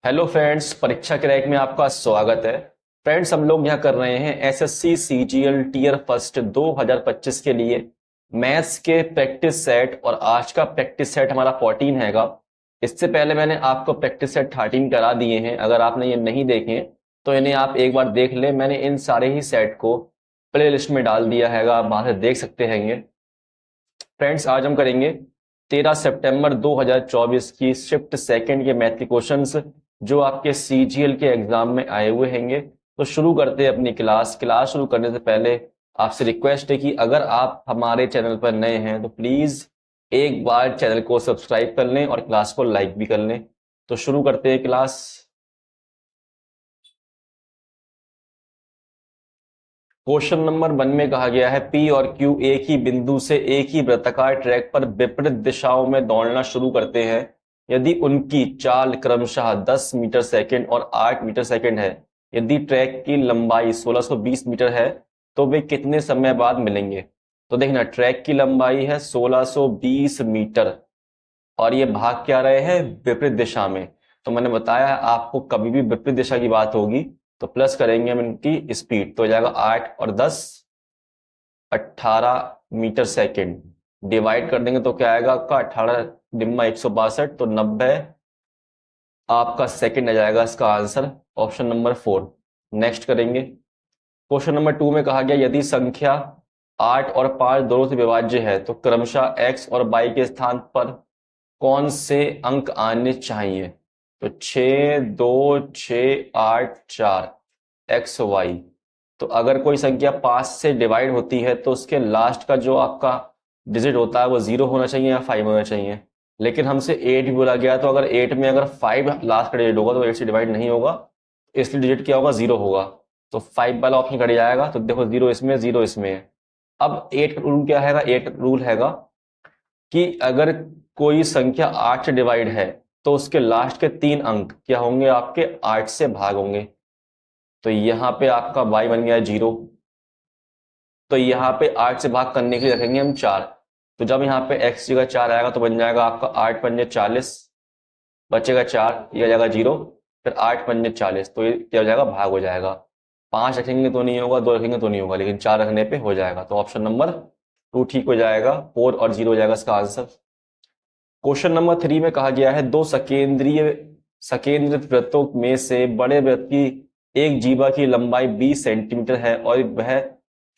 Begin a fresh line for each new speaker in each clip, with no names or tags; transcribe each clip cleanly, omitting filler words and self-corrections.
Hello friends, परीक्षा crack में आपका स्वागत है। फ्रेंड्स, हम लोग यहाँ कर रहे हैं एसएससी सीजीएल टीयर फर्स्ट 2025 के लिए मैथ्स के प्रैक्टिस सेट, और आज का प्रैक्टिस सेट हमारा 14 हैगा। इससे पहले मैंने आपको प्रैक्टिस सेट 13 करा दिए हैं। अगर आपने ये नहीं देखे तो इन्हें आप एक बार देख लें। मैंने इन सारे ही सेट को प्ले लिस्ट में डाल दिया हैगा, आप वहां से देख सकते हैं। फ्रेंड्स, आज हम करेंगे 13 सितंबर 2024 की शिफ्ट सेकंड के मैथ के क्वेश्चंस जो आपके सीजीएल के एग्जाम में आए हुए हैंगे। तो शुरू करते हैं अपनी क्लास शुरू करने से पहले आपसे रिक्वेस्ट है कि अगर आप हमारे चैनल पर नए हैं तो प्लीज एक बार चैनल को सब्सक्राइब कर लें और क्लास को लाइक भी कर लें। तो शुरू करते हैं क्लास। क्वेश्चन नंबर 1 में कहा गया है पी और क्यू एक ही बिंदु से एक ही वृत्ताकार ट्रैक पर विपरीत दिशाओं में दौड़ना शुरू करते हैं। यदि उनकी चाल क्रमशः 10 मीटर सेकंड और 8 मीटर सेकंड है, यदि ट्रैक की लंबाई 1620 मीटर है, तो वे कितने समय बाद मिलेंगे। तो देखना, ट्रैक की लंबाई है 1620 मीटर और ये भाग क्या रहे हैं, विपरीत दिशा में। तो मैंने बताया है आपको, कभी भी विपरीत दिशा की बात होगी तो प्लस करेंगे हम इनकी स्पीड, तो हो जाएगा 8 और 10 18 मीटर सेकंड। डिवाइड कर देंगे तो क्या आएगा आपका 18 डिम्मा 162, तो 90 आपका सेकंड आ जाएगा इसका आंसर, ऑप्शन नंबर 4। नेक्स्ट करेंगे। क्वेश्चन नंबर 2 में कहा गया यदि संख्या 8 और 5 दोनों से विभाज्य है तो क्रमशः x और y के स्थान पर कौन से अंक आने चाहिए। तो 6 2 6 8 4 एक्स वाई। तो अगर कोई संख्या 5 से डिवाइड होती है तो उसके लास्ट का जो आपका डिजिट होता है वो 0 होना चाहिए या 5 होना चाहिए। लेकिन हमसे 8 भी बोला गया, तो अगर 8 में अगर 5 लास्ट का डिजिट होगा तो 8 से डिवाइड नहीं होगा, इसलिए डिजिट क्या होगा, 0 होगा। तो 5 वाला ऑप्शन कट जाएगा। तो देखो, 0 इसमें 0 इसमें है। अब 8 रूल क्या हैगा, 8 रूल हैगा कि अगर कोई संख्या 8 से डिवाइड है तो उसके लास्ट के 3 अंक क्या होंगे, आपके 8 से भाग होंगे। तो यहां पे आपका y बन गया 0। तो यहाँ पे 8 से भाग करने के लिए रखेंगे हम 4। तो जब यहाँ पे x जगह 4 आएगा तो बन जाएगा आपका 8 पंजे 40, बचेगा 4, ये आ जाएगा 0, फिर 8 पंजे 40, तो ये क्या हो जाएगा, भाग हो जाएगा। 5 रखेंगे तो नहीं होगा, 2 रखेंगे तो नहीं होगा, लेकिन 4 रखने पे हो जाएगा। तो ऑप्शन नंबर 2 ठीक हो जाएगा, 4 और 0 हो जाएगा इसका आंसर। क्वेश्चन नंबर 3 में कहा गया है दो सकेंद्रित वृत्तों में से बड़े वृत्त की एक जीवा की लंबाई 20 सेंटीमीटर है और वह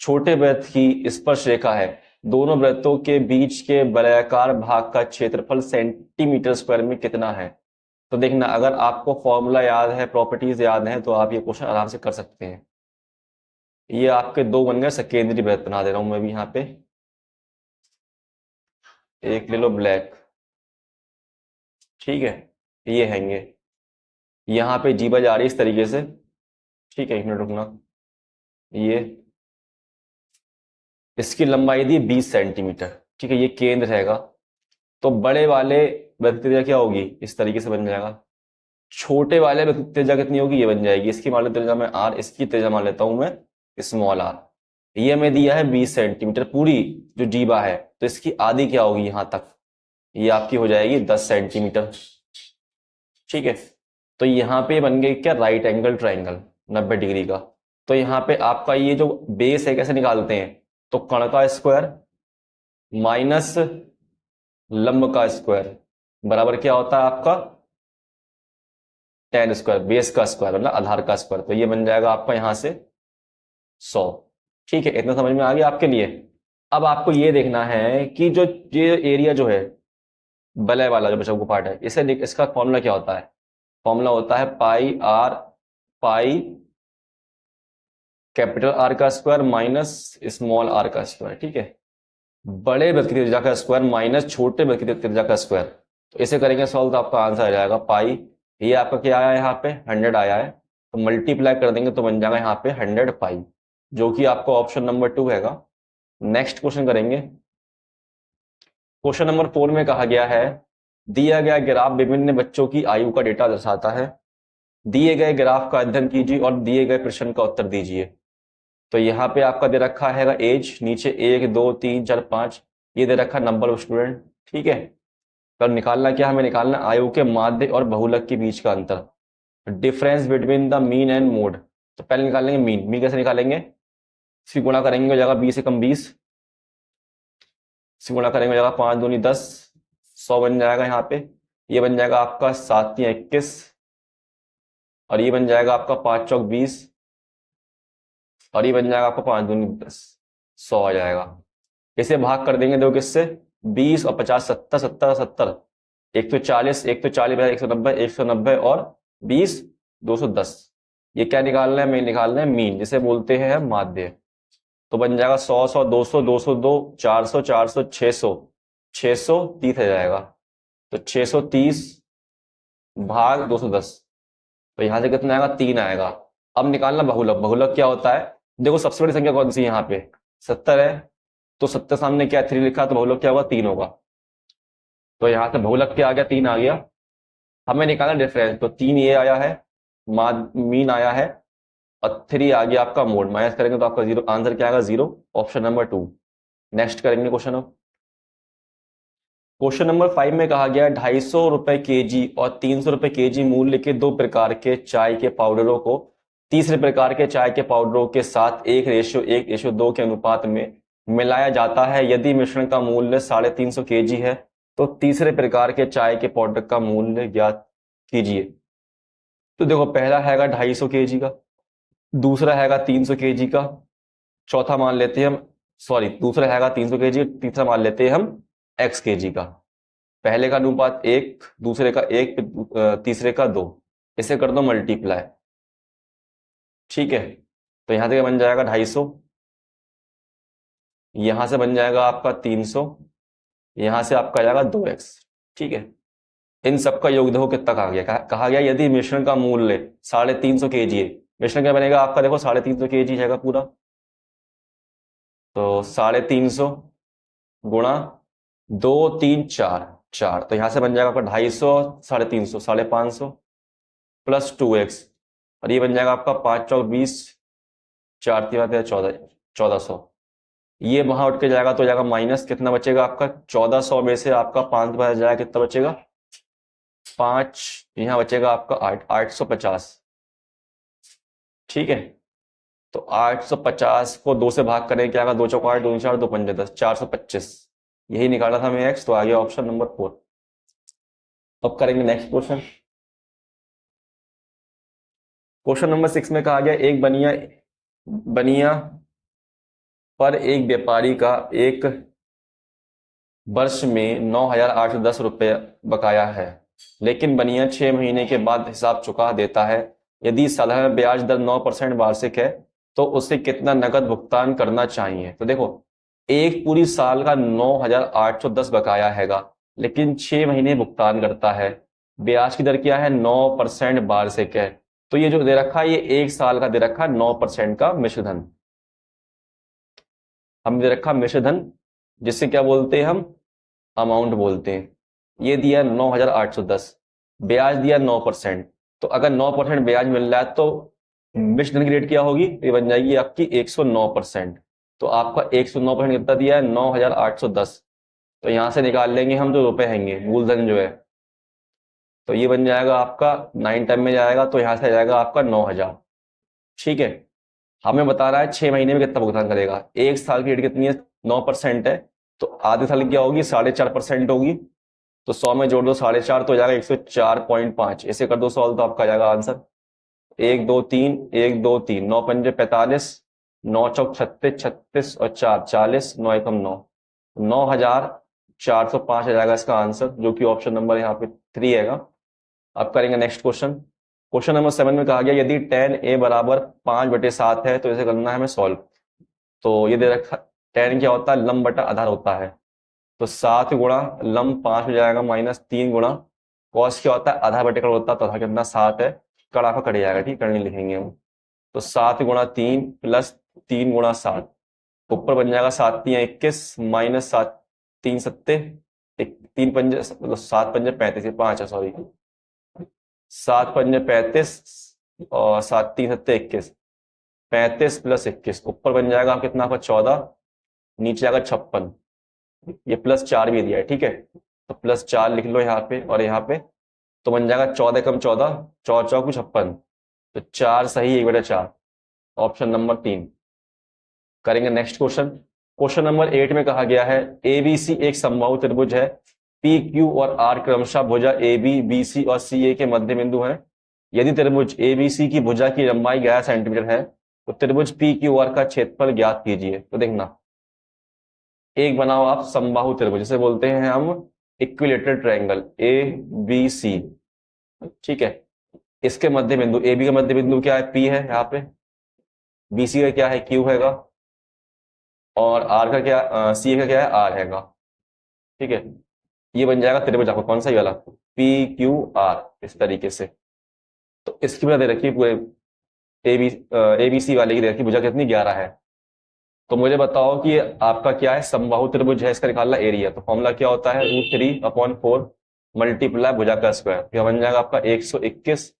छोटे वृत्त की स्पर्श रेखा है। दोनों वृत्तों के बीच के वलयाकार भाग का क्षेत्रफल सेंटीमीटर स्क्वायर में कितना है। तो देखना, अगर आपको फॉर्मूला याद है, प्रॉपर्टीज याद है, तो आप ये क्वेश्चन आराम से कर सकते हैं। ये आपके दो बन गए सकेंद्रीय वृत्त, बना दे रहा हूं मैं भी यहाँ पे। एक ले लो ब्लैक, ठीक है, ये हैंगे। यहाँ पे जीवा जा रही है इस तरीके से, ठीक है, एक मिनट रुकना। ये इसकी लंबाई दी 20 सेंटीमीटर, ठीक है, ये केंद्र रहेगा। तो बड़े वाले वृत्त की त्रिज्या क्या होगी, इस तरीके से बन जाएगा। छोटे वाले वृत्त की त्रिज्या कितनी होगी, ये बन जाएगी। इसकी मान लेता हूं मैं r, इसकी त्रिज्या मान लेता हूं मैं स्मॉल r। ये हमें दिया है 20 सेंटीमीटर पूरी जो जीवा है, तो इसकी आधी क्या होगी यहां तक, ये आपकी हो जाएगी 10 सेंटीमीटर, ठीक है। तो यहाँ पे बन गई क्या, राइट एंगल ट्राइंगल 90 डिग्री का। तो यहाँ पे आपका ये जो बेस है कैसे निकालते हैं, तो कर्ण का स्क्वायर माइनस लंब का स्क्वायर बराबर क्या होता है आपका, tan स्क्वायर, बेस का स्क्वायर मतलब आधार का स्क्वायर। तो ये बन जाएगा आपका यहां से 100, ठीक है। इतना समझ में आ गया आपके लिए। अब आपको ये देखना है कि जो ये एरिया जो है बलय वाला जो बचा हुआ पार्ट है, इसे इसका फॉर्मूला क्या होता है। फॉर्मूला होता है पाई आर, पाई कैपिटल आर का स्क्वायर माइनस स्मॉल आर का स्क्वायर, ठीक है। बड़े वृत्त की त्रिज्या का स्क्वायर माइनस छोटे वृत्त की त्रिज्या का स्क्वायर। तो इसे करेंगे सॉल्व तो आपका आंसर आ जाएगा पाई, ये आपका क्या आया है यहाँ पे 100 आया है, तो मल्टीप्लाई कर देंगे तो बन जाएगा यहाँ पे 100 पाई, जो कि आपका ऑप्शन नंबर 2 हैगा। नेक्स्ट क्वेश्चन करेंगे। क्वेश्चन नंबर 4 में कहा गया है दिया गया ग्राफ विभिन्न बच्चों की आयु का डेटा दर्शाता है। दिए गए ग्राफ का अध्ययन कीजिए और दिए गए प्रश्न का उत्तर दीजिए। तो यहाँ पे आपका दे रखा है एज, नीचे 1 2 3 4 5, ये दे रखा नंबर ऑफ स्टूडेंट, ठीक है। तो निकालना क्या, हमें निकालना आयु के माध्य और बहुलक के बीच का अंतर। Difference between the mean and mode. तो पहले निकालेंगे मीन। मीन कैसे निकालेंगे? इसकी गुणा करेंगे, हो जाएगा 20 एकम 20, इसकी गुणा करेंगे हो जाएगा 5 दूनी 10, 100 बन जाएगा यहाँ पे। ये बन जाएगा आपका 7 तियां 21, और ये बन जाएगा आपका 5 चौक 20, और ये बन जाएगा आपका 5 दूनी 10, 100 आ जाएगा। इसे भाग कर देंगे देखो किससे, 20 और 50, 70, 70, 70, 140, 140 190, 190 और 20, 210। ये क्या निकालना है? मैं निकालना है मीन, जिसे बोलते हैं माध्य। तो बन जाएगा 100, 100, 200, 202, 400, 400, 600, 630 आ जाएगा। तो 630 भाग 210, तो यहां से कितना आएगा? 3 आएगा। अब निकालना बहुलक। बहुलक क्या होता है? देखो सबसे बड़ी संख्या कौन सी है यहाँ पे? 70 है, तो 70 सामने क्या 3 लिखा, तो बहुलक क्या होगा? 3 होगा। तो यहां से बहुलक क्या आ गया? 3 आ गया। हमें निकालना डिफरेंस, तो 3 ये आया है, मीन आया है, और 3 आ गया आपका मोड। माइनस करेंगे तो आपका जीरो, आंसर क्या आएगा? 0, ऑप्शन नंबर 2। नेक्स्ट करेंगे क्वेश्चन। अब क्वेश्चन नंबर 5 में कहा गया 250 रुपए केजी और 300 रुपए केजी मूल्य के दो प्रकार के चाय के पाउडरों को तीसरे प्रकार के चाय के पाउडरों के साथ 1:1:2 के अनुपात में मिलाया जाता है। यदि मिश्रण का मूल्य 350 केजी है तो तीसरे प्रकार के चाय के पाउडर का मूल्य ज्ञात कीजिए। तो देखो पहला हैगा 250 केजी का, दूसरा हैगा 300 केजी का, चौथा मान लेते हैं हम, सॉरी, दूसरा हैगा 300 केजी, तीसरा मान लेते हैं हम x केजी का। पहले का अनुपात 1, दूसरे का 1, तीसरे का 2, इसे कर दो मल्टीप्लाई। ठीक है, तो यहां से बन जाएगा 250, यहां से बन जाएगा आपका 300, यहां से आपका जाएगा 2x। ठीक है, इन सबका योग देखो कितना कहा गया, कहा गया यदि मिश्रण का मूल्य 350 केजी है। मिश्रण क्या बनेगा आपका? देखो 350 केजी जाएगा पूरा, तो 350 गुणा 2, 3, 4, 4, तो यहां से बन जाएगा आपका 250, 350, 550 प्लस 2x, और ये बन जाएगा आपका 5 चौक 20, 4 3 14, 1400। ये वहां उठ के जाएगा तो जाएगा माइनस, कितना बचेगा आपका? 1400 में से आपका 5 बाहर जाएगा, कितना बचेगा? 5, यहां बचेगा आपका 8, 850। ठीक है, तो 850 को 2 से भाग करें, क्या आएगा? 2 चौक 8, 2 4, 2 पंजे 10, 425। यही निकाला था हमें एक्स, तो आ गया ऑप्शन नंबर 4। अब करेंगे नेक्स्ट क्वेश्चन। क्वेश्चन नंबर 6 में कहा गया एक बनिया बनिया पर एक व्यापारी का एक वर्ष में 9,810 रुपये बकाया है, लेकिन बनिया 6 महीने के बाद हिसाब चुका देता है। यदि सालाना ब्याज दर 9% वार्षिक है तो उसे कितना नकद भुगतान करना चाहिए? तो देखो, एक पूरी साल का 9,810 बकाया हैगा, लेकिन 6 महीने भुगतान करता है। ब्याज की दर क्या है? 9% वार्षिक है। तो ये जो दे रखा है, ये एक साल का दे रखा है 9% का मिश्रधन। हम दे रखा मिश्रधन, जिससे क्या बोलते हैं हम? अमाउंट बोलते हैं। ये दिया 9,810, ब्याज दिया 9%। तो अगर 9% ब्याज मिल रहा है तो मिश्रधन की रेट क्या होगी? ये बन जाएगी आपकी 109%। तो आपका 109% कितना दिया है? 9,810। तो यहां से निकाल लेंगे हम जो रुपए हैंगे, मूलधन जो है, तो ये बन जाएगा आपका 9 टाइम में जाएगा, तो यहां से आ जाएगा आपका 9,000। ठीक है, हमें बता रहा है 6 महीने में कितना भुगतान करेगा। एक साल की रेट कितनी है? 9% है, तो आधे साल की क्या होगी? 4.5% होगी। तो 100 में जोड़ दो 4.5, तो हो जाएगा 104.5। ऐसे कर दो सॉल्व, तो आपका आ जाएगा आंसर 1 2 3, 1 2 3, 9 पंजे 45, 9 चौक 36, 36 और 4 40, 9 एकम 9, 9,405 आ जाएगा इसका आंसर, जो कि ऑप्शन नंबर यहाँ पे 3 हैगा। अब करेंगे नेक्स्ट क्वेश्चन। क्वेश्चन नंबर 7 में कहा गया यदि tan a बराबर 5/7 है तो इसे करना है हमें सॉल्व। तो ये दे रखा, tan क्या होता है? लंब बटा आधार होता है। तो 7 गुणा लंब 5 हो जाएगा, माइनस 3 गुणा कॉस क्या होता है? आधा बटे कड़ होता है, तो आधा कितना? 7 है, कड़ा का कट जाएगा। ठीक, करने लिखेंगे हम। तो 7 गुणा 3 प्लस 3 गुणा 7, ऊपर बन जाएगा 7 3 21, माइनस 7 3 सत्ते 3 पंजे, मतलब 7 पंजे 35, 5 है सॉरी, 7 पंजे 35 और 7 3 सत्ते 21, 35 प्लस 21, ऊपर बन जाएगा कितना आपका? 14, नीचे आएगा 56। ये +4 भी दिया है। ठीक है, तो +4 लिख लो यहाँ पे और यहाँ पे तो बन जाएगा 14 कम 14, 4 चौक 56, तो 4 सही 1/4, ऑप्शन नंबर 3। करेंगे नेक्स्ट क्वेश्चन। क्वेश्चन नंबर 8 में कहा गया है एबीसी एक समबाहु त्रिभुज है, पी क्यू और आर क्रमशः भुजा ए बी बी सी और सी ए के मध्य बिंदु है। यदि त्रिभुज एबीसी की भुजा की लंबाई 11 सेंटीमीटर है तो त्रिभुज पी क्यू आर का क्षेत्रफल ज्ञात कीजिए। तो देखना, एक बनाओ आप समबाहु त्रिभुज, जिसे बोलते हैं हम equilateral triangle A B C, ठीक है। इसके मध्य बिंदु ए बी का मध्य बिंदु क्या है, पी है यहाँ पे, बीसी का क्या है, क्यू हैगा, और आर का क्या, सी का क्या है, आर हैगा, ठीक है। ये बन जाएगा त्रिभुज आपको कौन सा, ये वाला पी क्यू आर, इस तरीके से। तो इसकी वजह दे रखी है पूरे एबीसी वाले की दे रखी भुजा कितनी, 11 है। तो मुझे बताओ कि आपका क्या है, समबाहु त्रिभुज है, इसका निकालना एरिया। तो फॉर्मूला क्या होता है, √3/4 मल्टीप्लाई भुजा का स्क्वायर, यह बन जाएगा आपका 121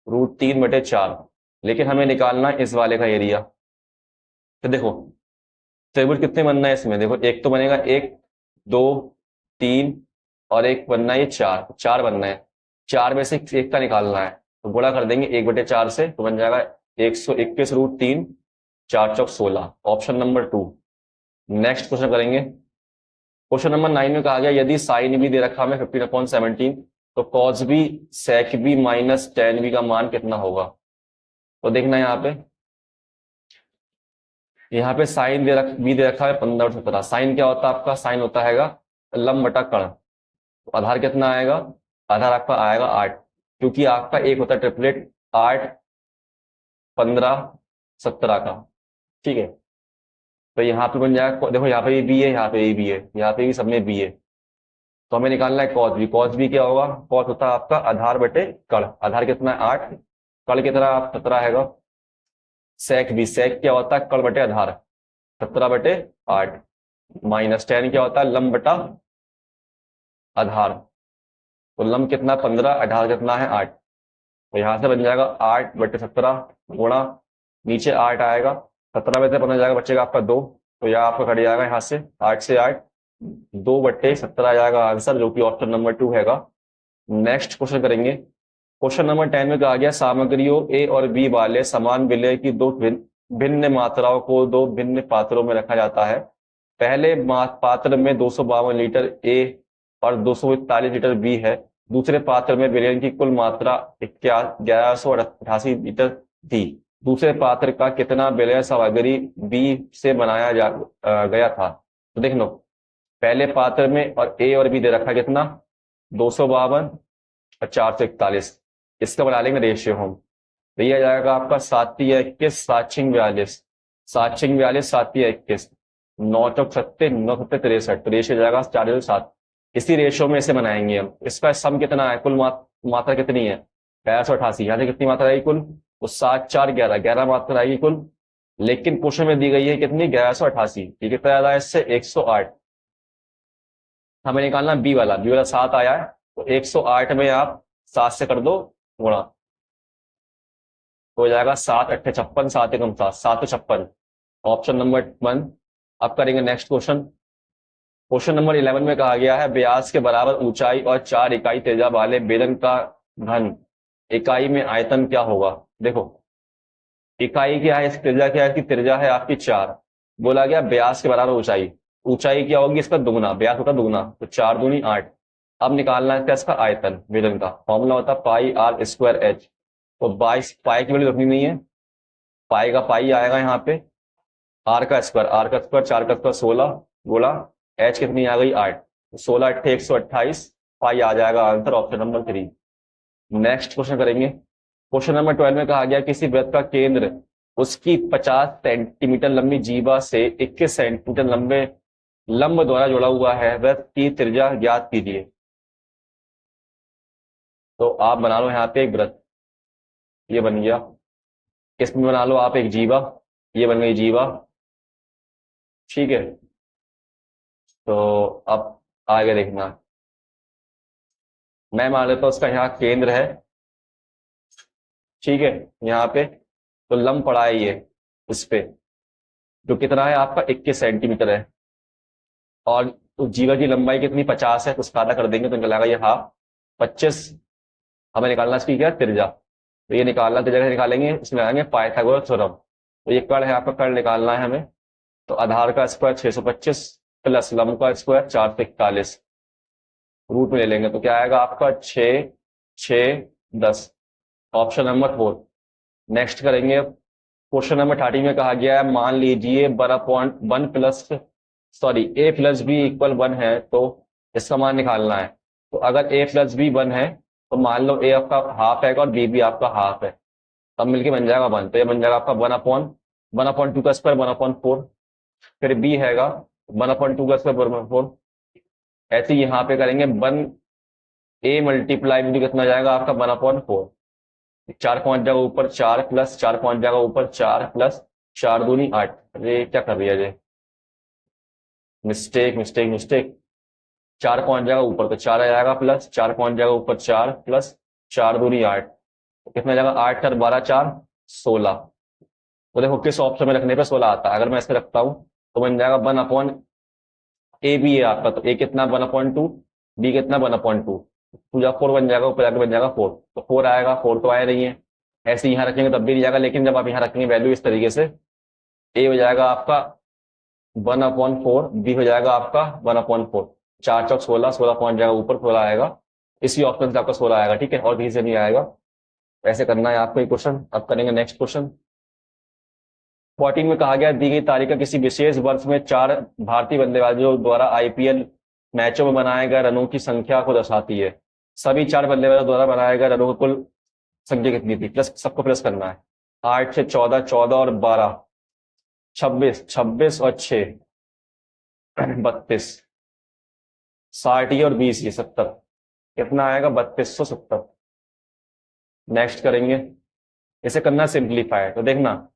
√3/4। लेकिन हमें निकालना है इस वाले का एरिया। तो देखो त्रिभुज कितने बनना है इसमें, देखो एक तो बनेगा 1 2 3 और एक बनना है ये 4, 4 बनना है। 4 में से एक का निकालना है, तो गुणा कर देंगे 1/4 से, तो बन जाएगा 121 √3, 4 चौक 16, ऑप्शन नंबर 2। नेक्स्ट क्वेश्चन करेंगे। क्वेश्चन नंबर 9 में कहा गया यदि साइन बी दे रखा हमें 15/17, तो कॉस बी सेक बी माइनस टेन बी का मान कितना होगा। तो देखना यहाँ पे साइन बी दे रखा है 15/17। साइन क्या होता है आपका, साइन होता है लंब बटा कर्ण। तो आधार कितना आएगा, आधार आपका आएगा 8, क्योंकि आपका एक होता है ट्रिपलेट 8 15 17 का, ठीक है। तो यहाँ पे बन जाएगा, देखो यहाँ पे भी है, यहाँ पे भी है, यहाँ पे भी सब में भी है। तो हमें निकालना है कॉस बी। कॉस बी क्या होगा, कॉस होता है आपका आधार बटे कर्ण। आधार कितना है 8, कर्ण कितना आप 17 हैगा। सेक बी, सेक क्या होता है कर्ण बटे आधार, 17/8, माइनस टेन क्या होता है लंब बटा आधार। तो लंब कितना 15, आधार कितना है 8। तो यहां से बन जाएगा 8/17 गुणा, नीचे 8 आएगा, 17 में से 15 जाएगा, बचेगा आपका 2। तो यह आपका कट जाएगा यहाँ से 8 से 8, 2/17 आ जाएगा आंसर, जो कि ऑप्शन नंबर 2 हैगा। नेक्स्ट क्वेश्चन करेंगे। क्वेश्चन नंबर 10 में कहा गया सामग्रियों ए और बी वाले समान विलय की दो भिन्न मात्राओं को दो भिन्न पात्रों में रखा जाता है। पहले पात्र में 252 लीटर ए और 241 लीटर बी है। दूसरे पात्र में विलयन की कुल मात्रा 1188 लीटर थी। दूसरे पात्र का कितना विलय सामग्री बी से बनाया गया था। तो देख लो, पहले पात्र में और ए और बी दे रखा कितना 252 और 441, इसका बना लेंगे रेशियो हम। तो ये आ जाएगा आपका 7×21 7×42, 7×42 7×21, 9×7 9×7 63, तो रेशियो जाएगा 4:7। इसी रेशियो में इसे बनाएंगे हम। इसका सम कितना है, कुल मात्रा कितनी है 1188। यहाँ से कितनी मात्रा आएगी कुल, वो 7 4 11 11 मात्रा आएगी कुल। लेकिन क्वेश्चन में दी गई है कितनी 1188, ठीक है। कितना ज्यादा है इससे 108। हमें निकालना बी वाला, 7 आया है, तो 108 में आप 7 से कर दो गुणा, हो जाएगा 7 8 56, 7 एकम 7, 756, ऑप्शन नंबर 1। अब करेंगे नेक्स्ट क्वेश्चन। क्वेश्चन नंबर 11 में कहा गया है व्यास के बराबर ऊंचाई और 4 इकाई त्रिज्या वाले बेलन का घन इकाई में आयतन क्या होगा। देखो इकाई क्या है, त्रिज्या क्या है, इसकी त्रिज्या है आपकी 4, बोला गया व्यास के बराबर ऊंचाई, ऊंचाई क्या होगी इसका दुगुना, व्यास होता दुगुना, तो 4 दूनी 8। अब निकालना है इसका आयतन बेलन का, फॉर्मूला होता है πr²h। तो 22 पाई की वैल्यू रखनी नहीं है, पाई का पाई आएगा यहाँ पे, आर का स्क्वायर 4 का स्क्वायर 16 गुणा एच कितनी आ गई 8, 16 8 128, पाई आ जाएगा answer, option number 3। Next question करेंगे। क्वेश्चन नंबर 12 में कहा गया किसी वृत्त का केंद्र उसकी 50 सेंटीमीटर लंबी जीवा से 21 सेंटीमीटर लंबे लंब द्वारा जुड़ा हुआ है, वृत्त की त्रिज्या ज्ञात कीजिए। तो आप बना लो यहाँ पे एक वृत्त, ये बन गया। इसमें बना लो आप एक जीवा, ये बन गई जीवा, ठीक है। तो अब आगे देखना, मैं मान लेता हूं उसका यहाँ केंद्र है, ठीक है, यहाँ पे। तो लंब पड़ा है ये इस पे, जो कितना है आपका 21 सेंटीमीटर है, और उस जीवा की लंबाई कितनी 50 है, तो उसका आधा कर देंगे तो निकल आएगा ये हाफ, 25 हमें निकालना इसकी क्या त्रिज्या, तो ये निकालना, त्रिज्या निकालेंगे, इसमें लगाएंगे पाइथागोरस थ्योरम। तो ये कर्ण है आपका, कर्ण निकालना है हमें। तो आधार का स्क्वायर 625 प्लस लंब का स्क्वायर 441 रूट में ले लेंगे, तो क्या आएगा आपका 6 6 10, ऑप्शन नंबर 4। नेक्स्ट करेंगे, क्वेश्चन नंबर 30 में कहा गया है मान लीजिए one upon one plus sorry A plus B equal 1 है, तो इसका मान निकालना है। तो अगर ए प्लस बी 1 है तो मान लो ए आपका हाफ है और बी भी आपका हाफ है, तब मिलके बन जाएगा 1। तो ये बन जाएगा आपका 1/2 का स्क्वायर 1/4। फिर बी हैगा 1/2 का स्क्वायर 1/4। ऐसे ही यहाँ पे करेंगे 1 ए मल्टीप्लाई भी कितना जाएगा आपका 1/4। 4 पहुंच जाएगा ऊपर 4 प्लस 4 पहुंच जाएगा ऊपर 4 प्लस 4 दूनी 8। अरे क्या कर रही है ये, मिस्टेक मिस्टेक मिस्टेक। 4 पहुंच जाएगा ऊपर तो 4 आ जाएगा, प्लस 4 पहुंच जाएगा ऊपर 4 प्लस 4 दूनी 8, तो कितना जाएगा 8 और 12 4 16। तो देखो किस ऑप्शन में रखने पे 16 आता है। अगर मैं इसमें रखता हूं तो बन जाएगा 1 ए बी है आपका, तो ए कितना 1/2, बी कितना 1/2, पूरा 4 बन जाएगा, ऊपर जाकर बन जाएगा 4, तो 4 आएगा, 4 तो आया नहीं है। ऐसे यहाँ रखेंगे तब भी नहीं जाएगा, लेकिन जब आप यहाँ रखेंगे वैल्यू इस तरीके से, ए हो जाएगा आपका 1/4, बी हो जाएगा आपका 1/4, 4 चौक 16, 16 पहुंच जाएगा ऊपर 16 आएगा। इसी ऑप्शन से आपका 16 आएगा, ठीक है, और कहीं से नहीं आएगा। ऐसे करना है आपको ये क्वेश्चन। अब करेंगे नेक्स्ट क्वेश्चन। 14 में कहा गया दी गई तारीख का किसी विशेष वर्ष में 4 भारतीय बल्लेबाजों द्वारा आईपीएल मैचों में बनाए गए रनों की संख्या को दर्शाती है। सभी 4 बल्लेबाजों द्वारा बनाए गए रनों की कुल संख्या कितनी थी, प्लस सबको प्लस करना है। 8 से 14, 14 और 12, 26, 26 और 6 32, 60 और 20 ये 70, कितना आएगा 3270। नेक्स्ट करेंगे, इसे करना सिंप्लीफाई। तो देखना,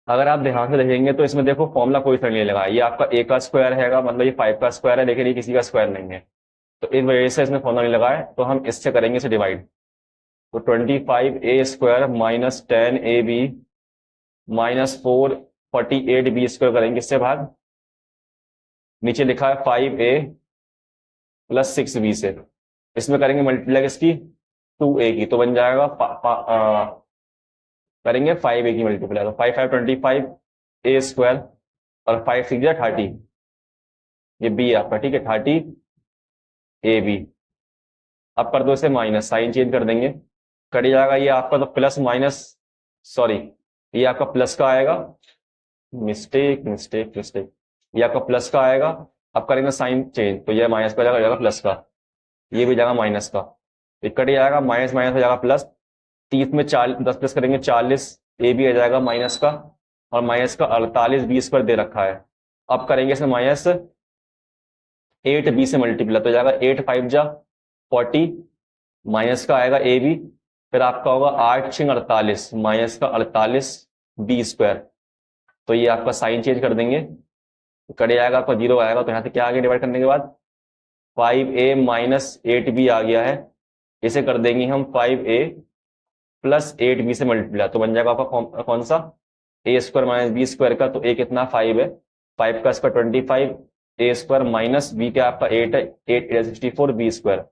अगर आप ध्यान से देखेंगे तो इसमें देखो फॉर्मूला कोई सा नहीं लगा, ये आपका ए का स्क्वायर हैगा, मतलब ये 5 का स्क्वायर है, लेकिन ये किसी का स्क्वायर नहीं है, तो इस वजह से इसमें फॉर्मूला नहीं लगा है। तो हम इससे करेंगे इसे डिवाइड, तो 25a square minus 10ab minus 448b square करेंगे, इससे भाग। नीचे लिखा है 5a प्लस 6b से, इसमें करेंगे मल्टीप्लाई इसकी 2a की, तो बन जाएगा करेंगे 5a की मल्टीप्लाई, तो 5 5 25a स्क्वायर और 5 6 30, ये b आपका, ठीक है, 30ab। अब कर दो इसे माइनस, साइन चेंज कर देंगे, कट जाएगा ये आपका, तो प्लस माइनस सॉरी ये आपका प्लस का आएगा, मिस्टेक मिस्टेक मिस्टेक, ये आपका प्लस का आएगा। अब करेंगे साइन चेंज, तो ये माइनस का जाएगा प्लस का, ये भी जाएगा माइनस का, ये कट जाएगा, माइनस माइनस हो जाएगा प्लस। 30 में 10 प्लस करेंगे 40, ए भी आ जाएगा माइनस का, और माइनस का 48 20 पर दे रखा है। अब करेंगे इसमें माइनस 8b से मल्टीप्लाई, तो जाएगा 8 5 जा 40, माइनस का आएगा ए बी, फिर आपका होगा 8 6 48 माइनस का 48 बी स्क्वायर, तो ये आपका साइन चेंज कर देंगे, कट जाएगा आपका 0 आएगा, तो यहाँ से क्या आ गया डिवाइड करने के बाद 5a माइनस 8b आ गया है, इसे कर देंगे हम 5a प्लस 8b से मल्टीप्लाई, तो बन जाएगा आपका कौन सा A square minus B square का, तो ए कितना 5 है, 5 का square 25, A square minus B का आपका 8 है, 8 64 B square,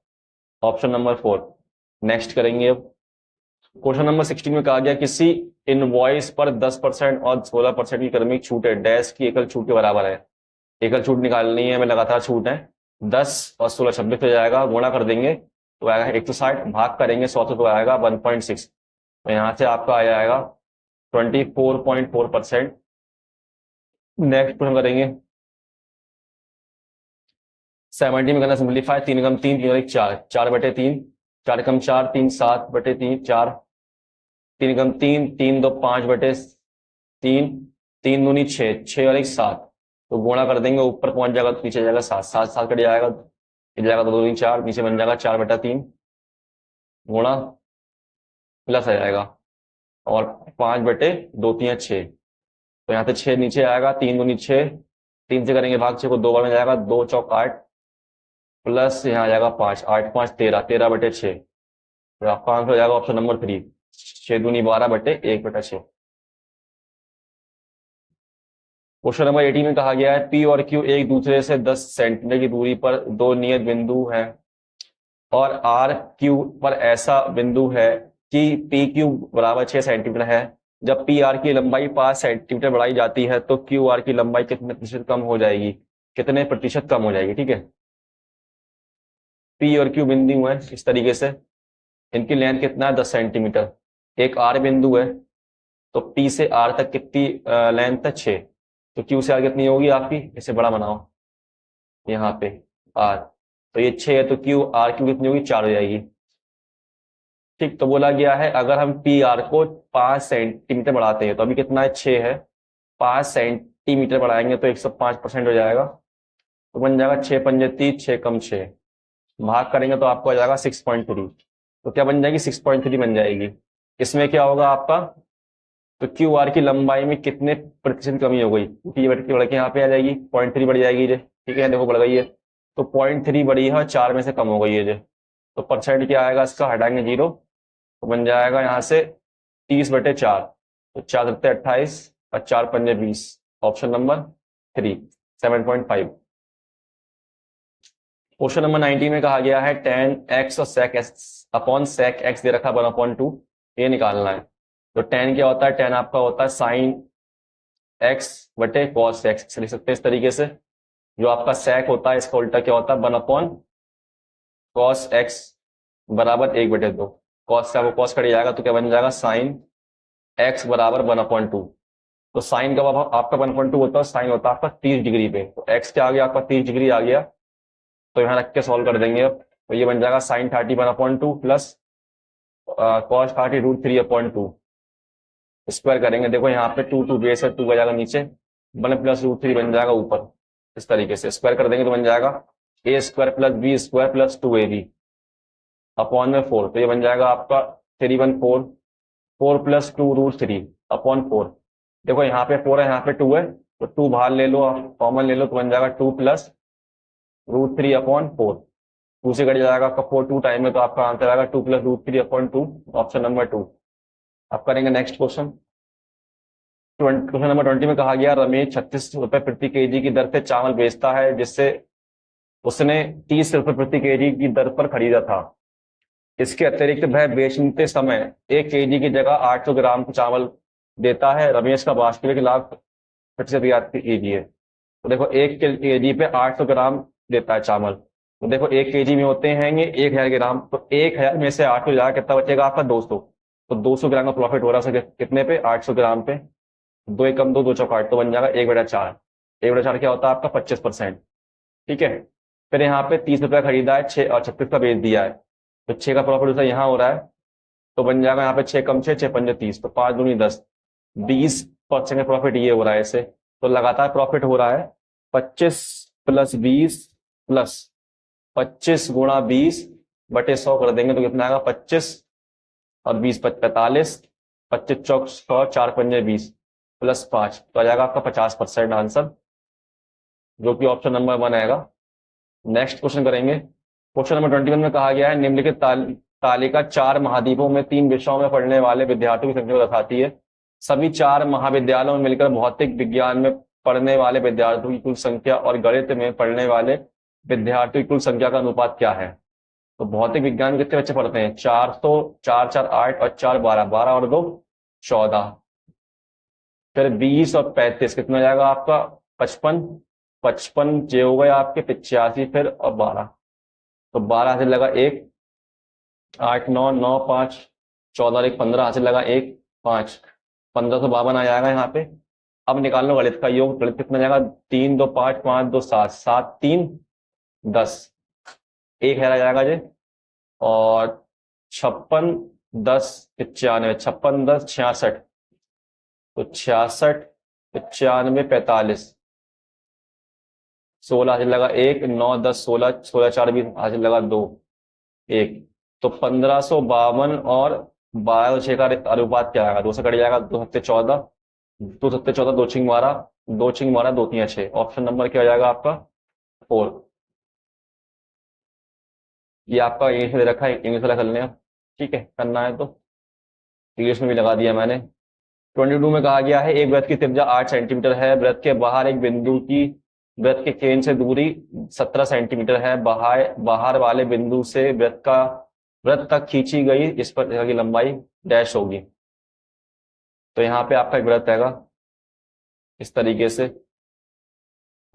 option number 4। Next करेंगे, क्वेश्चन नंबर 16 में कहा गया किसी इनवॉइस पर 10% और 16% की क्रमिक छूट है, डैश की एकल छूट के बराबर है। एकल छूट निकालनी है, में लगातार छूट है, 10 और 16 26 हो जाएगा, गुणा कर देंगे तो आएगा 160, भाग करेंगे 100 से तो आएगा 1.6, तो यहाँ से आपका आ जाएगा 24.4%। नेक्स्ट क्वेश्चन करेंगे 70 में करना सिंप्लीफाई, 3 कम 3 3 और 1 4, 4/3, 4 कम 4 3 7/3 4, 3 कम 3 3 2 5/3, 3 दूनी 6 6 और 1 7, तो गुणा कर देंगे, ऊपर पहुंच जाएगा तो नीचे जाएगा 7 7 7 कट जाएगा, इधर जाएगा 2 दूनी 4, नीचे बन जाएगा 4/3 गुणा प्लस आ जाएगा, और 5/2 3 6, तो यहाँ से 6 नीचे आएगा, 3 दूनी 6, 3 से करेंगे भाग, 6 को 2 बार में जाएगा, 2 चौक 8 प्लस यहाँ आ जाएगा 5 8 5 13 13/6, तो आपका आंसर हो जाएगा ऑप्शन नंबर 3, 6 दूनी 12/1/6। क्वेश्चन नंबर 18 में कहा गया है पी और क्यू एक दूसरे से 10 सेंटीमीटर की दूरी पर दो नियत बिंदु हैं, और आर क्यू पर ऐसा बिंदु है कि पी क्यू बराबर 6 सेंटीमीटर है। जब पी आर की लंबाई 5 सेंटीमीटर बढ़ाई जाती है तो क्यू आर की लंबाई कितने प्रतिशत कम हो जाएगी, कितने प्रतिशत कम हो जाएगी। ठीक है, पी और क्यू बिंदु है इस तरीके से, इनकी लेंथ कितना है 10 सेंटीमीटर। एक आर बिंदु है, तो पी से आर तक कितनी लेंथ है 6, तो क्यू से आर कितनी होगी आपकी, इसे बड़ा बनाओ यहाँ पे आर, तो ये 6 है तो क्यू आर क्यू कितनी होगी 4 हो जाएगी। ठीक, तो बोला गया है अगर हम पी आर को 5 सेंटीमीटर बढ़ाते हैं, तो अभी कितना है 6 है, 5 सेंटीमीटर बढ़ाएंगे तो 105% हो जाएगा, तो बन जाएगा 6 पंजे 30, 6 कम 6, भाग करेंगे तो आपको आ जाएगा 6.3, तो क्या बन जाएगी 6.3 बन जाएगी। इसमें क्या होगा आपका, तो क्यू आर की लंबाई में कितने प्रतिशत कमी हो गई, क्योंकि ये बढ़ के यहाँ पे आ जाएगी 0.3 बढ़ जाएगी ये। ठीक है, देखो बढ़ गई है, तो 0.3 बढ़ी है, 4 में से कम हो गई है ये, तो परसेंट क्या आएगा इसका, हटाएंगे 0, तो बन जाएगा यहाँ से 30/4, तो 4 सत्ते 28 और 4 पंजे 20, ऑप्शन नंबर 3 7.5। क्वेश्चन नंबर 19 में कहा गया है tan x और sec x upon sec x दे रखा 1/2, ये निकालना है। तो tan क्या होता है, tan आपका होता है sin x बटे cos x, लिख सकते हैं इस तरीके से। जो आपका sec होता है इसका उल्टा क्या होता है 1/cos x बराबर 1/2, cos का वो cos कट जाएगा तो क्या बन जाएगा sin x बराबर 1/2। तो साइन का आपका 1/2 होता है, साइन होता है आपका 30 डिग्री पे, तो x क्या आ गया आपका 30 डिग्री आ गया, तो यहाँ रख के सॉल्व कर देंगे अब, तो ये बन जाएगा साइन 30 1/2 प्लस कॉस 30 √3/2, स्क्वायर करेंगे, देखो यहाँ पे 2 बेस है, 2 का जाएगा नीचे, 1 प्लस √3 बन जाएगा ऊपर, इस तरीके से स्क्वायर कर देंगे तो बन जाएगा a² plus b² plus 2ab upon में 4, तो ये बन जाएगा आपका 314, 4 प्लस 2√3/4। देखो यहाँ पे 4 है यहाँ पे 2 है, तो 2 बाहर ले लो, कॉमन ले लो, तो बन जाएगा 2 प्लस √3/4, 2 से कट जाएगा आपका 4, 2 टाइम में, तो आपका आंसर आएगा 2 प्लस √3/2, ऑप्शन नंबर 2। अब करेंगे नेक्स्ट क्वेश्चन। क्वेश्चन नंबर 20 में कहा गया रमेश 36 रुपए प्रति केजी की दर से चावल बेचता है, जिससे उसने 30 रुपए प्रति केजी की दर पर खरीदा था। इसके अतिरिक्त वह बेचते समय 1 केजी की जगह 800 ग्राम चावल देता है। रमेश का वास्तविक लाभ प्रतिशत ज्ञात कीजिए। तो देखो 1 केजी पे 800 ग्राम देता है चावल, तो देखो 1 केजी में होते हैं 1000 ग्राम, तो 1000 में से 800 जाएगा कितना बचेगा आपका 200, तो 200 ग्राम का प्रॉफिट हो रहा है कितने पे 800 ग्राम पे, 2 एकम 2, 2 चौक 8, तो बन जाएगा 1/4, 1/4 क्या होता है आपका 25%। ठीक है, फिर यहाँ पे 30 रुपया खरीदा है 6 और 36 का बेच दिया है, तो 6 का प्रॉफिट उसे यहाँ हो रहा है, तो बन जाएगा यहाँ पे 6 कम 6, 6 पंजे 30, तो 5 दूनी 10, 20% का प्रॉफिट ये हो रहा है इसे। तो लगातार प्रॉफिट हो रहा है 25 प्लस 20 प्लस 25 गुणा 20/100 कर देंगे तो कितना आएगा 25 और 20 45, 25 चौक 100, 4 पंजे 20 प्लस 5, तो आ जाएगा आपका 50% आंसर, जो कि ऑप्शन नंबर 1 आएगा। नेक्स्ट क्वेश्चन करेंगे। क्वेश्चन नंबर 21 में कहा गया है निम्नलिखित तालिका 4 महाद्वीपों में 3 विषयों में पढ़ने वाले विद्यार्थियों की संख्या को दर्शाती है। सभी 4 महाविद्यालयों में मिलकर भौतिक विज्ञान में पढ़ने वाले विद्यार्थियों की कुल संख्या और गणित में पढ़ने वाले विद्यार्थियों की कुल संख्या का अनुपात क्या है। तो भौतिक विज्ञान में कितने बच्चे पढ़ते हैं 4, तो 4 4 8 और 4 12, 12 और 2 14, फिर 20 और 35 कितना जाएगा आपका 55, 55 जे हो गए आपके 85, फिर और 12, तो 12 हासिल लगा 1, 8 9 9 5 14 और 1 15 हासिल लगा 1 5, 1552 आ जाएगा यहाँ पे। अब निकाल लो गणित का योग, गणित कितना जाएगा 3 2 5 5 2 7, 7 3 10, 1 आ जाएगा जी, और 56 10 95, 56 10 66, तो 66 95 45, 16 हासिल लगा 1 9 10 16, 16 4 20 हासिल लगा 2 1, तो 1552 और 12 6 का अनुपात क्या आएगा, 2 से कट जाएगा 2 सत्ते 14, 2 सत्ते 14, 2 छिंग 12, 2 छिंग 12, 2 3 6, ऑप्शन नंबर क्या हो जाएगा आपका 4। ये आपका इंग्लिश में दे रखा है, इंग्लिश वाला कर लें, ठीक है करना है तो इंग्लिश में भी लगा दिया मैंने। 22 में कहा गया है एक वृत्त की त्रिज्या 8 सेंटीमीटर है, वृत्त के बाहर एक बिंदु की वृत्त के केंद्र से दूरी 17 सेंटीमीटर है। बाहर वाले बिंदु से वृत्त तक खींची गई इस पर की लंबाई डैश होगी। तो यहाँ पे आपका एक वृत्त हैगा इस तरीके से,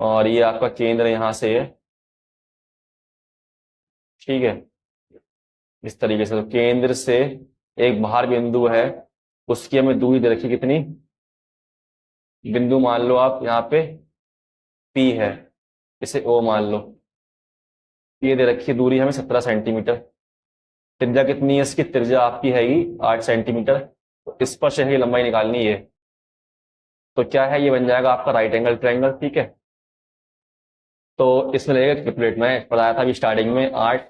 और ये आपका केंद्र यहाँ से है, ठीक है, इस तरीके से। तो केंद्र से एक बाहर बिंदु है, उसकी हमें दूरी दे रखी कितनी, बिंदु मान लो आप यहाँ पे P है, इसे O मान लो। ये दे रखी दूरी हमें 17 सेंटीमीटर। त्रिज्या कितनी है इसकी, त्रिज्या आपकी हैगी 8 सेंटीमीटर। तो इस पर से लंबाई निकालनी है। तो क्या है, ये बन जाएगा आपका राइट एंगल ट्रायंगल, ठीक है। तो इसमें लगेगा कैलकुलेट, में बताया था अभी स्टार्टिंग में 8,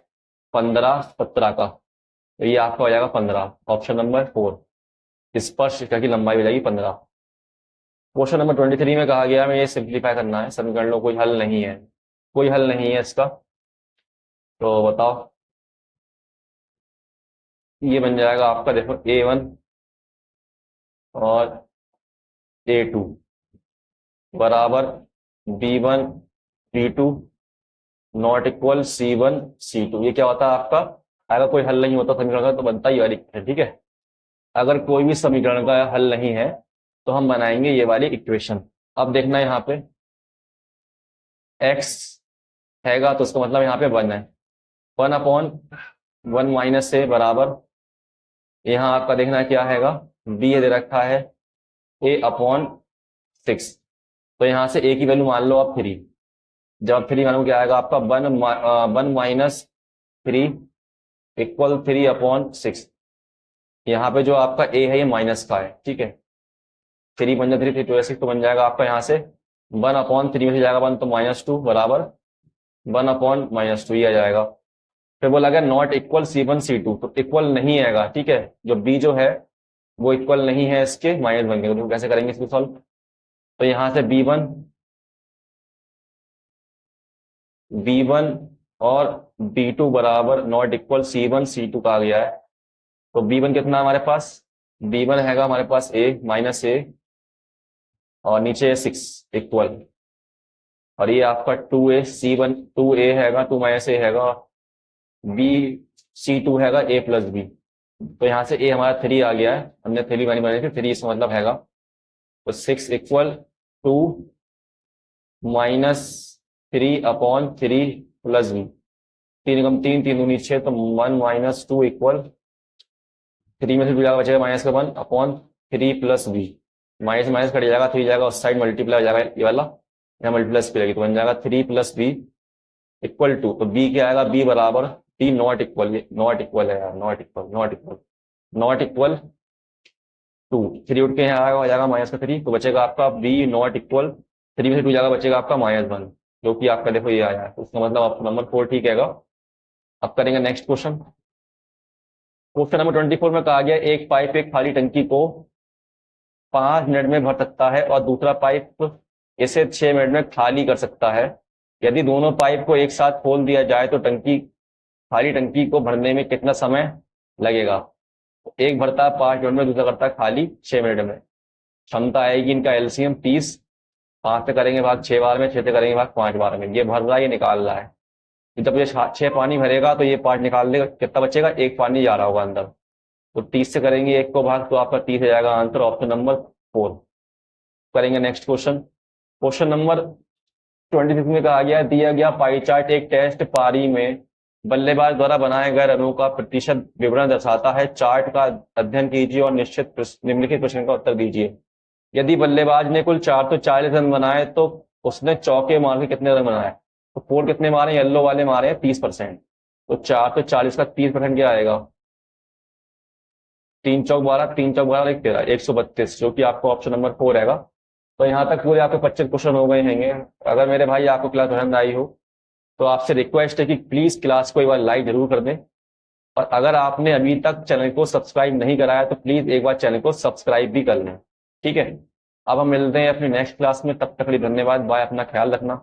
15, 17 का, तो ये आपका हो जाएगा 15, ऑप्शन नंबर 4। स्पर्श रेखा की लंबाई हो जाएगी 15। क्वेश्चन नंबर 23 में कहा गया हमें ये सिंप्लीफाई करना है समीकरणों, कोई हल नहीं है, कोई हल नहीं है इसका। तो बताओ, ये बन जाएगा आपका, देखो A1 और A2 बराबर B1 B2 not equal C1 C2। ये क्या होता है आपका, अगर कोई हल नहीं होता समीकरण का तो बनता ही वाली है, ठीक है। अगर कोई भी समीकरण का हल नहीं है तो हम बनाएंगे ये वाली इक्वेशन। अब देखना यहाँ पे x हैगा तो उसका मतलब यहाँ पे 1 है, 1/1 माइनस ए बराबर, यहाँ आपका देखना क्या हैगा, b दे रखा है a/6। तो यहाँ से a की वैल्यू मान लो आप 3। जब 3 मानो क्या आएगा आपका 1 माइनस 3 इक्वल 3/6। यहाँ पे जो आपका a है ये माइनस का है, ठीक है। 3 पंजा 3 3 2 6, तो बन जाएगा आपका यहाँ से 1/3 में से जाएगा 1 तो -2 बराबर 1/-2 ये आ जाएगा। फिर बोला गया नॉट इक्वल C1 C2, तो इक्वल नहीं आएगा, ठीक है। जो b जो है वो इक्वल नहीं है इसके, -1 के, तो कैसे करेंगे इसको सॉल्व। तो यहाँ से B1 और B2 बराबर नॉट इक्वल C1 C2 का आ गया है। तो B1 कितना हमारे पास, B1 हैगा हमारे पास a -a और नीचे 6 इक्वल, और ये आपका 2a C1 2a हैगा 2 -a हैगा, b C2 हैगा a + b। तो यहाँ से a हमारा 3 आ गया है, हमने 3 बनी थी 3, इसका मतलब हैगा। तो 6 इक्वल 2 -3/3 + b, 3 कम 3 3 दूनी 6, तो 1 - 2 इक्वल 3 में से 2 जाएगा बचेगा -1/3 + b, माइनस माइनस कट जाएगा, 3 जाएगा उस साइड, मल्टीप्लाई हो जाएगा ये वाला, यहाँ मल्टीप्लस पे लगेगी, तो बन जाएगा 3 + b इक्वल 2। तो b क्या आएगा, b बराबर b नॉट इक्वल, ये नॉट इक्वल है यार, नॉट इक्वल 2। 3 उठ के यहाँ आएगा, हो जाएगा -3, तो बचेगा आपका b नॉट इक्वल 3 में से 2 जाएगा बचेगा आपका -1, जो कि आपका देखो ये आया है। तो इसका मतलब आपका नंबर 4 ठीक हैगा। अब करेंगे नेक्स्ट क्वेश्चन। क्वेश्चन नंबर 24 में कहा गया एक पाइप एक खाली टंकी को 5 मिनट में भर सकता है और दूसरा पाइप इसे 6 मिनट में खाली कर सकता है। यदि दोनों पाइप को एक साथ खोल दिया जाए तो खाली टंकी को भरने में कितना समय लगेगा। एक भरता है 5 मिनट में, दूसरा करता है खाली 6 मिनट में। क्षमता आएगी इनका एलसीएम 30, 5 से करेंगे भाग 6 बार में, 6 से करेंगे भाग 5 बार में। ये भर रहा है, ये निकाल रहा है। जब ये 6 पानी भरेगा तो ये 5 निकाल देगा, कितना बचेगा, 1 पानी जा रहा होगा अंदर। तो 30 से करेंगे 1 को भाग, तो आपका 30 हो जाएगा आंसर, ऑप्शन नंबर 4। करेंगे नेक्स्ट क्वेश्चन। क्वेश्चन नंबर 26 में कहा गया दिया गया पाई चार्ट एक टेस्ट पारी में बल्लेबाज द्वारा बनाए गए रनों का प्रतिशत विवरण दर्शाता है। चार्ट का अध्ययन कीजिए और निम्नलिखित प्रश्न का उत्तर दीजिए। यदि बल्लेबाज ने कुल 440 रन बनाए तो उसने चौके मार के कितने रन बनाए। तो 4 कितने मारे, येलो वाले मारे हैं 30%। तो 440 का 30% क्या आएगा, 3 चौक 12, 3 चौक 12 1 13, 132, जो कि आपको ऑप्शन नंबर 4 रहेगा। तो यहाँ तक पूरे आपके 25 क्वेश्चन हो गए हैं। अगर मेरे भाई आपको क्लास पसंद आई हो तो आपसे रिक्वेस्ट है कि प्लीज क्लास को एक बार लाइक जरूर कर दें, और अगर आपने अभी तक चैनल को सब्सक्राइब नहीं कराया तो प्लीज एक बार चैनल को सब्सक्राइब भी कर लें, ठीक है। अब हम मिलते हैं अपनी नेक्स्ट क्लास में, तब तक के लिए धन्यवाद, बाय, अपना ख्याल रखना।